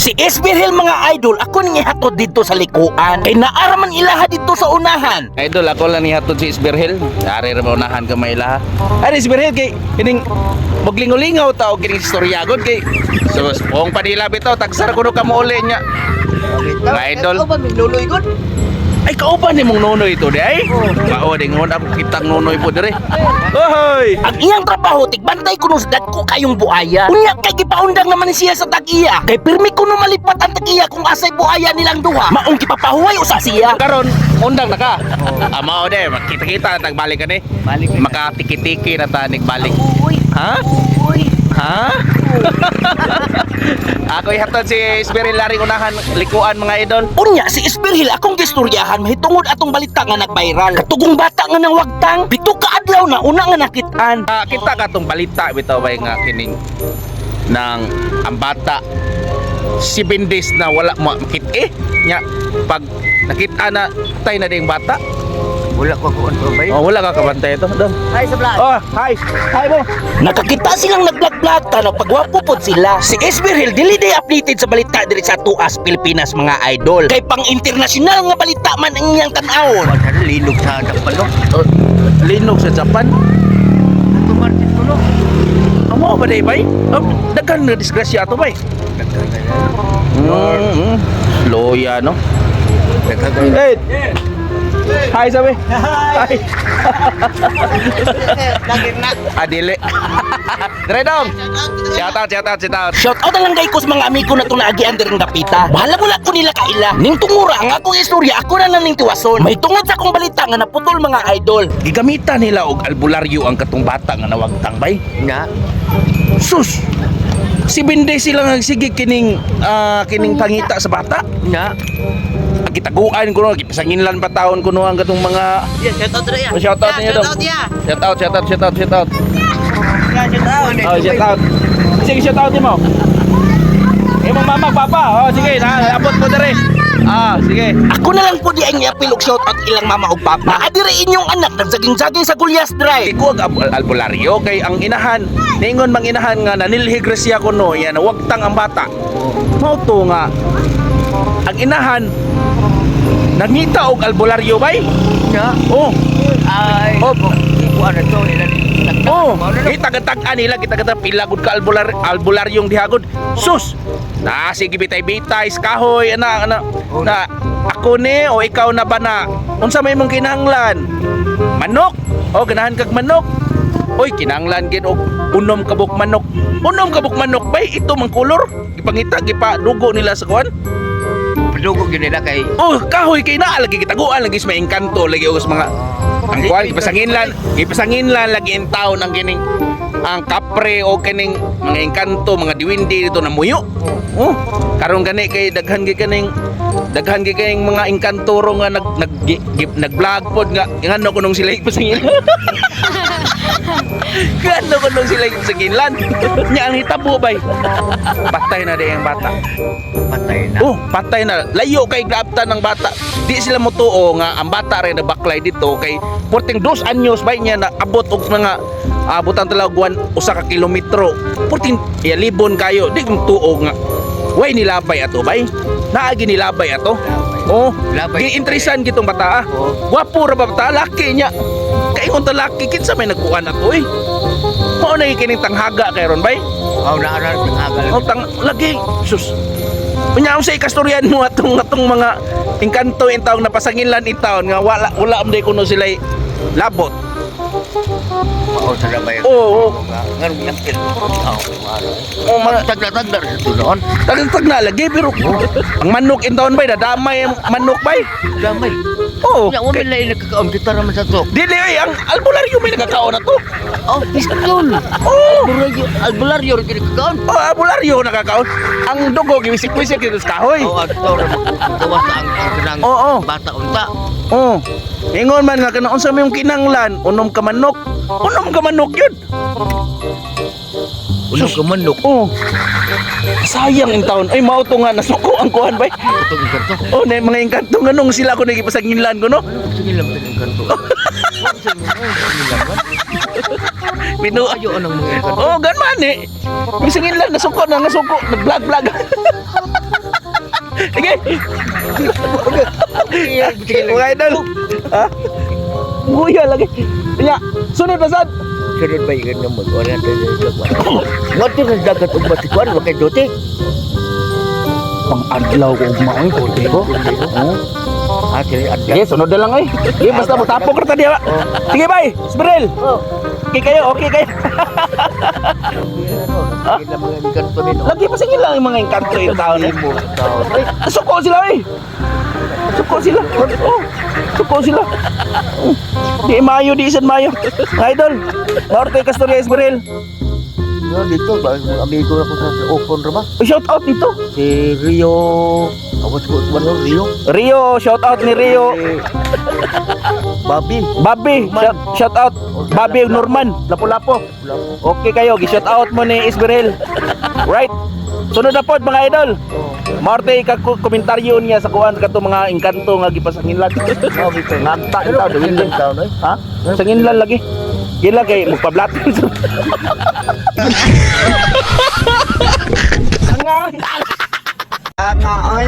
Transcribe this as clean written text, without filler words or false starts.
Si Esbirhel mga idol, ako nang ihatod dito sa likuan. Kay naaraman ilaha dito sa unahan. Idol, ako lang nihatod si Isberhel. Dari ra maunahan ka may ilaha. Ay, Isberhel kay kining maglingaw-lingaw tao kining istoryagon kay so kung padila bitaw tagsar kuno ka mo uli nya. Mga idol. Ikaw ba minuloy gud? Ay kauban ni mong nonoy ito di ay. Mao ding ngon ako kitang nonoy po dire. Ohoy. Ang iyang trabaho, tigbantay kuno sa dagko kayong buaya. Unya kay gipaundang naman siya sa tag-iya. Kay pirmi kuno malipat ang tag-iya kung asay buaya nilang duha. Maong gipapahuway usa siya. Karon undang na ka. Mao de makita-kita na tagbalik ka ni. Balik na. Makatiki-tiki na ta nagbalik. Uy, Ha? uy. Ha? Ako ihatod si Isberhel laring unahan likuan mga idol. Unya si Esbirhel akong gistoryahan mahitungod atong balita nga nag-viral. Katugong bata nga nang wagtang, pito ka adlaw na una nga nakitaan. Kita ka tong balita bitaw bay nga kining nang ang bata 7 days na wala makit nya pag nakita na tay na ding bata. Wala ko kontrol ba? Oh, wala ka kabantay ito. Dong. Hi sa vlog. Oh, hi. Hi mo. Nakakita silang nagblog-blog tanong pagwapo pod sila. Si Esbirhel dili day updated sa balita diri sa Tuas, Pilipinas mga idol. Kay pang international nga balita man ang iyang tan-awon. Wala linog sa dapan no. Linog sa Japan. Tumartin ko no. Amo ba day bay? Daghan na disgrasya to bay. Loya no. Hey. Hi sabi. Hi. Lagi na. Adile. Dire dong. Shout out. Shout out na lang kay kus mga amigo na tunagian diri ng dapita. Bahala mo ko nila kaila. Ning tungura ang akong istorya ako na lang ning tiwason. May tungod sa akong balita nga naputol mga idol. Gigamita nila og albularyo ang katong bata nga nawagtang bay. Nga. Sus. Si Binday sila nagsige kining kining pangita sa bata. Nga. Gitaguan ko no, gipasanginlan pa taon ko no ang katong mga Yeah, shout out rin. shout out niya dong. Shout out. Yeah, shout out. Oh, shout out. Sige, shout out mo. Imong mama, papa. Oh, sige, abot mo dere. Sige. Ako na lang po di ang iapil og shout out ilang mama ug papa. Adire inyong anak nagsaging-saging sa Gulyas Drive. Iko ang albularyo kay ang inahan, ningon mang inahan nga nanilhig siya ko no, yan wagtang ang bata. Mao to nga ang inahan nangita og albularyo bay. Nga. Oh. Ay. Oh. Kuan na to ilan. Oh, kita-tag-an nila kita pila gud ka albularyong dihagod. Sus. Na sige bitay-bitay kahoy ana na ako ni o ikaw na ba na unsa may mong kinahanglan? Manok. O ganahan kag manok. Oy kinahanglan gid og unom kabuk manok. Unom kabuk manok bay ito mang kulor. Gipangita gipadugo nila sa kuan. Dugo gyud nila kay Oh, kahoy kay naa lagi kitaguan lagi sa may engkanto lagi og mga ang kuan ipasanginlan lagi in town ang kining ang kapre o kining mga engkanto mga diwindi dito na muyo. Oh, karon gani kay daghan gi kaning mga engkantoro nga nag-vlog pod nga ngano kunong sila ipasanginlan. Ngano kunong sila ipasanginlan. Nya ang hitabo bay. Patay na di ang bata. patay na. Oh, patay na. Layo kay grabtan ng bata. Di sila motuo nga ang bata rin nabaklay dito kay 42 anyos bay niya na abot og mga abutan talaguan usa ka kilometro. 14 ya libon kayo. Di kung tuo nga. Way nilabay ato bay. Naagi nilabay ato. Oh, Labay. giinteresan gitong bata. Oh. Wapo ra ba bata laki niya. Kaingon ta laki kinsa may nagkuan ato eh. Mao na kining tanghaga kay ron bay. Aw na ara ng agal. Oh, lagi. Sus. Unya sa ikastoryan mo atong mga engkanto in taong napasangilan in taon nga wala amday kuno sila labot. Aw sa labay. Oo. Ngan yakil. Aw ara. Oh, mga Tagda sa tuloon. tag na lagi pero ang manok in taon bay nadamay ang manok bay. Damay. Oo. Ya wala lay nakakaon kita naman sa to. Dili ay ang albularyo may nagkakaon na to. Oh, pistol. Oo. Albularyo rin kinakaon. Oh, albularyo nakakaon. Ang dugo giwisik-wisik dito sa kahoy. Oh, ato ra gawas ang kanang Oo. bata unta. Oh. Ingon man nga kana unsa may kinanglan, unom ka manok. Unom ka manok yun. Uno ka manok. Oh. Sayang in taon. Ay mao to nga nasuko ang kuhan bay. Katong kanto. Oh, na mga engkanto nganong sila ko nagipasanginlan ko no. Sige lang tong kanto. Pinu Ayo anong mga kanto. Oh, ganman eh. May sanginlan nasuko na nasuko, nag-vlog. Sige. Mga idol. Ha? Buya lagi. Nya, sunod na sad. Sunod ba yung naman? Wala na dagwan. What is ang dagat ug matikuan? Wakay dote. Pang adlaw ko ugma ko, ko. Sige, Sige, sunod na lang ay. Sige, basta mo tapok ra ta diha. Sige, bye. Sbrel. Okay kayo, okay kayo. Lagi pa sige lang yung mga engkanto yung tao na. Suko sila eh. Suko sila. Oh, suko sila. Di mayo, di isan mayo. Mga idol, Norte Castorias Sbrel. Dito, amigo ako sa open ra ba? Shout out dito. Si Rio, awas ko ano Rio? Rio, shout out ni Rio. Babi. Bobby, shout out. Bobby Norman, Lapu-Lapu. Okay kayo, gi-shout out mo ni Isberil. Right. Sunod na pod mga idol. Marte ka komentaryo niya sa kuan kato mga engkanto nga gipasanginlan. Sabi ko, Nagta taw dawin lang. taon ay. Ha? Sanginlan lagi. Gila kay magpablatin. Nga. Ay.